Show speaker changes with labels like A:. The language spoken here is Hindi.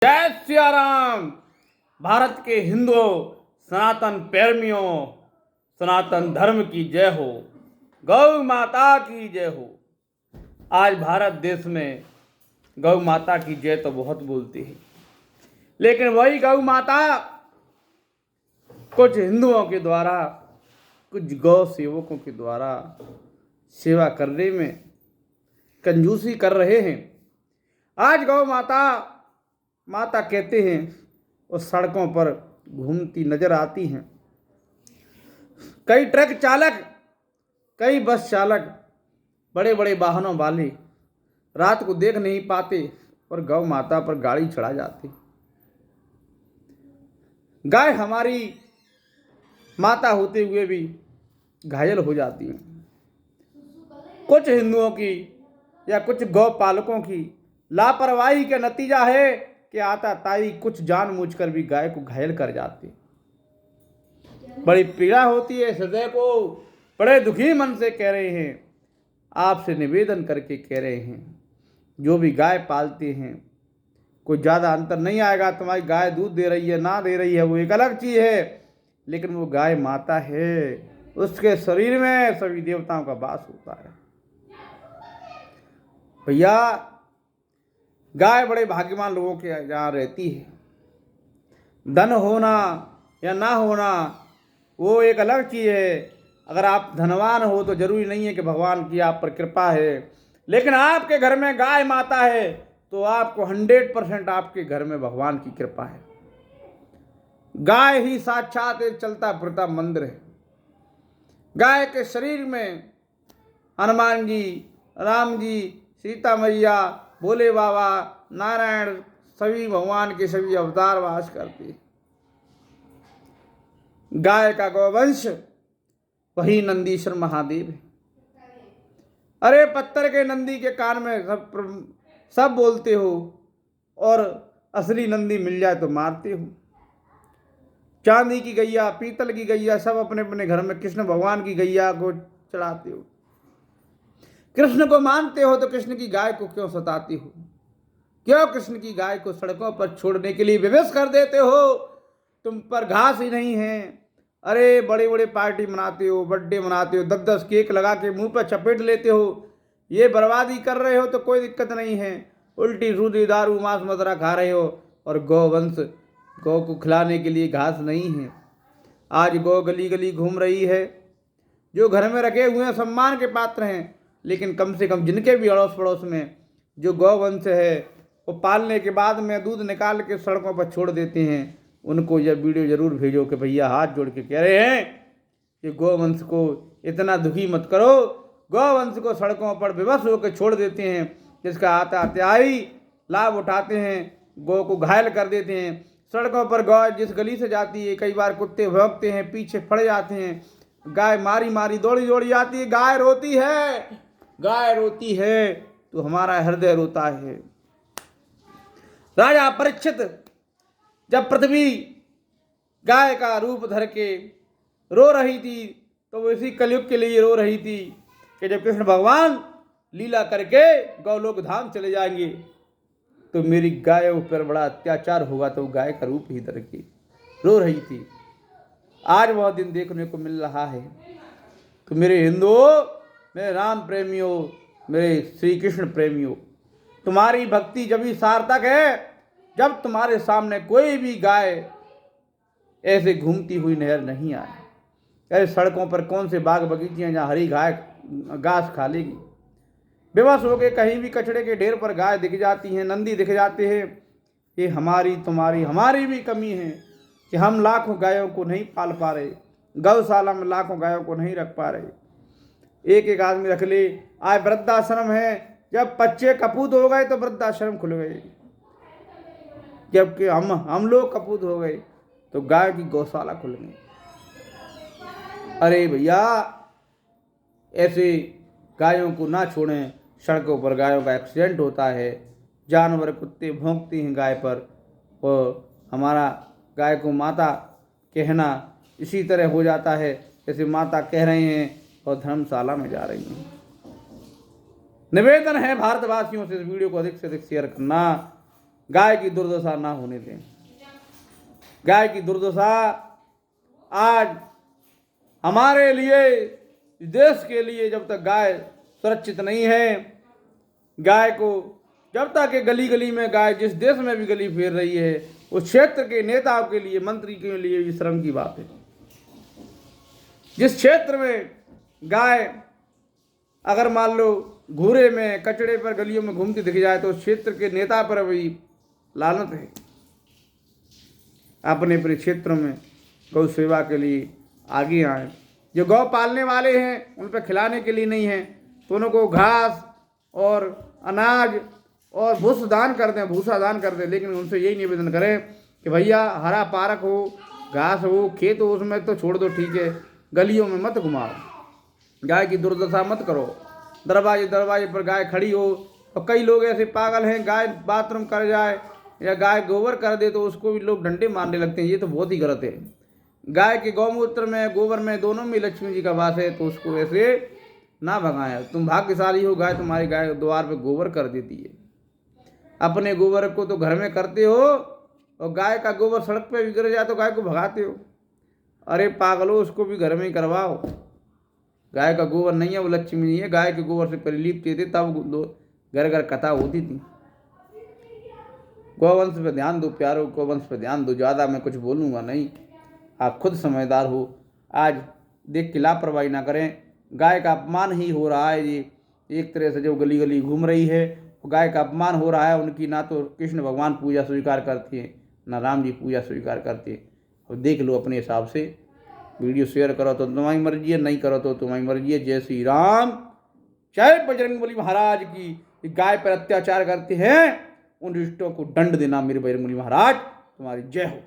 A: जय सिया राम। भारत के हिंदुओं, सनातन प्रेमियों, सनातन धर्म की जय हो, गौ माता की जय हो। आज भारत देश में गौ माता की जय तो बहुत बोलती है, लेकिन वही गौ माता कुछ हिंदुओं के द्वारा, कुछ गौ सेवकों के द्वारा सेवा करने में कंजूसी कर रहे हैं। आज गौ माता कहते हैं और सड़कों पर घूमती नजर आती हैं। कई ट्रक चालक, कई बस चालक, बड़े बड़े वाहनों वाले रात को देख नहीं पाते और गौ माता पर गाड़ी चढ़ा जाते। गाय हमारी माता होते हुए भी घायल हो जाती है। कुछ हिंदुओं की या कुछ गौ पालकों की लापरवाही का नतीजा है कि आताताई कुछ जानबूझकर भी गाय को घायल कर जाते। बड़ी पीड़ा होती है हृदय को। बड़े दुखी मन से कह रहे हैं, आपसे निवेदन करके कह रहे हैं, जो भी गाय पालते हैं कोई ज़्यादा अंतर नहीं आएगा। तुम्हारी गाय दूध दे रही है ना दे रही है वो एक अलग चीज़ है, लेकिन वो गाय माता है, उसके शरीर में सभी देवताओं का वास होता है। भैया, गाय बड़े भाग्यवान लोगों के यहाँ रहती है। धन होना या ना होना वो एक अलग चीज़ है। अगर आप धनवान हो तो जरूरी नहीं है कि भगवान की आप पर कृपा है, लेकिन आपके घर में गाय माता है तो आपको 100% आपके घर में भगवान की कृपा है। गाय ही साक्षात एक चलता फिरता मंदिर है। गाय के शरीर में हनुमान जी, राम जी, सीता मैया, भोले बाबा, नारायण, सभी भगवान के सभी अवतार वास करते हैं। गाय का गौवंश वही नंदीश्वर महादेव है। अरे पत्थर के नंदी के कान में सब बोलते हो और असली नंदी मिल जाए तो मारते हो। चांदी की गैया, पीतल की गैया, सब अपने अपने घर में कृष्ण भगवान की गैया को चढ़ाते हो। कृष्ण को मानते हो तो कृष्ण की गाय को क्यों सताते हो? क्यों कृष्ण की गाय को सड़कों पर छोड़ने के लिए विवश कर देते हो? तुम पर घास ही नहीं है। अरे बड़े बड़े पार्टी मनाते हो, बर्थडे मनाते हो, 10-10 केक लगा के मुंह पर चपेट लेते हो। ये बर्बादी कर रहे हो तो कोई दिक्कत नहीं है। उल्टी सूदी दारू मांस मदिरा खा रहे हो और गौवंश, गौ को खिलाने के लिए घास नहीं है। आज गौ गली गली घूम रही है। जो घर में रखे हुए हैं सम्मान के पात्र हैं, लेकिन कम से कम जिनके भी अड़ोस पड़ोस में जो गौवंश है वो पालने के बाद में दूध निकाल के सड़कों पर छोड़ देते हैं, उनको यह वीडियो जरूर भेजो कि भैया हाथ जोड़ के कह रहे हैं कि गौवंश को इतना दुखी मत करो। गौवंश को सड़कों पर विवश होकर छोड़ देते हैं, जिसका आताताई लाभ उठाते हैं, गौ को घायल कर देते हैं। सड़कों पर गौ जिस गली से जाती है, कई बार कुत्ते भौंकते हैं, पीछे पड़ जाते हैं, गाय मारी मारी दौड़ी दौड़ी जाती है। गाय रोती है, गाय रोती है तो हमारा हृदय रोता है। राजा परीक्षित जब पृथ्वी गाय का रूप धर के रो रही थी तो वो इसी कलयुग के लिए रो रही थी कि जब कृष्ण भगवान लीला करके गौलोक धाम चले जाएंगे तो मेरी गायों पर बड़ा अत्याचार होगा, तो गाय का रूप ही धर के रो रही थी। आज वह दिन देखने को मिल रहा है। तो मेरे हिंदुओं, मेरे राम प्रेमियों, मेरे श्री कृष्ण प्रेमियों, तुम्हारी भक्ति जब भी सार्थक है जब तुम्हारे सामने कोई भी गाय ऐसे घूमती हुई नजर नहीं आए। अरे सड़कों पर कौन से बाग बगीचे हैं जहाँ हरी गाय घास खा लेगी? बेबस हो के कहीं भी कचड़े के ढेर पर गाय दिख जाती हैं, नंदी दिख जाते हैं। ये हमारी तुम्हारी हमारी भी कमी है कि हम लाखों गायों को नहीं पाल पा रहे, गौशाला में लाखों गायों को नहीं रख पा रहे। एक एक आदमी रख ले। आज वृद्धाश्रम है, जब बच्चे कपूत हो गए तो वृद्धाश्रम खुल गए, जबकि हम लोग कपूत हो गए तो गाय की गौशाला खुल गई। अरे भैया, ऐसे गायों को ना छोड़ें। सड़कों पर गायों का एक्सीडेंट होता है, जानवर कुत्ते भौंकते हैं गाय पर, और हमारा गाय को माता कहना इसी तरह हो जाता है जैसे माता कह रहे हैं और धर्मशाला में जा रही हैं। निवेदन है भारतवासियों से इस वीडियो को अधिक से अधिक शेयर करना। गाय की दुर्दशा ना होने दें। गाय की दुर्दशा आज हमारे लिए, देश के लिए, जब तक गाय सुरक्षित नहीं है, गाय को जब तक के गली गली में गाय जिस देश में भी गली फेर रही है, उस क्षेत्र के नेताओं के लिए, मंत्री के लिए भी शर्म की बात है। जिस क्षेत्र में गाय अगर मान लो घूरे में, कचड़े पर, गलियों में घूमती दिख जाए, तो उस क्षेत्र के नेता पर भी लानत है। अपने अपने क्षेत्रों में गौ सेवा के लिए आगे आए। जो गौ पालने वाले हैं उन पर खिलाने के लिए नहीं है, तो उनको घास और अनाज और भूसा दान कर दें, लेकिन उनसे यही निवेदन करें कि भैया हरा पार्क हो, घास हो, खेत हो, उसमें तो छोड़ दो, ठीक है, गलियों में मत घुमाओ। गाय की दुर्दशा मत करो। दरवाजे पर गाय खड़ी हो, और कई लोग ऐसे पागल हैं, गाय बाथरूम कर जाए या गाय गोबर कर दे तो उसको भी लोग डंडे मारने लगते हैं। ये तो बहुत ही गलत है। गाय के गौमूत्र में, गोबर में, दोनों में लक्ष्मी जी का वास है, तो उसको ऐसे ना भगाएं। तुम भाग्यशाली हो, गाय तुम्हारी गाय द्वार पे गोबर कर देती है। अपने गोबर को तो घर में करते हो, और गाय का गोबर सड़क पे भी गिर जाए तो गाय को भगाते हो। अरे पागलो, उसको भी घर में ही करवाओ। गाय का गोबर नहीं है, वो लक्ष्मी नहीं है। गाय के गोबर से पहले लीपते थे, तब घर घर कथा होती थी। गौवंश पे ध्यान दो प्यारो, गौवंश पे ध्यान दो। ज़्यादा मैं कुछ बोलूँगा नहीं, आप खुद समझदार हो। आज देख के लापरवाही ना करें। गाय का अपमान ही हो रहा है। ये एक तरह से जो गली गली घूम रही है, गाय का अपमान हो रहा है। उनकी ना तो कृष्ण भगवान पूजा स्वीकार करते हैं, ना राम जी पूजा स्वीकार करते हैं। और देख लो अपने हिसाब से। वीडियो शेयर करो तो तुम्हारी मर्जी है, नहीं करो तो तुम्हारी मर्जी है। जय श्री राम। जय बजरंगबली महाराज की। गाय पर अत्याचार करते हैं, उन दुष्टों को दंड देना मेरे बजरंगबली महाराज। तुम्हारी जय हो।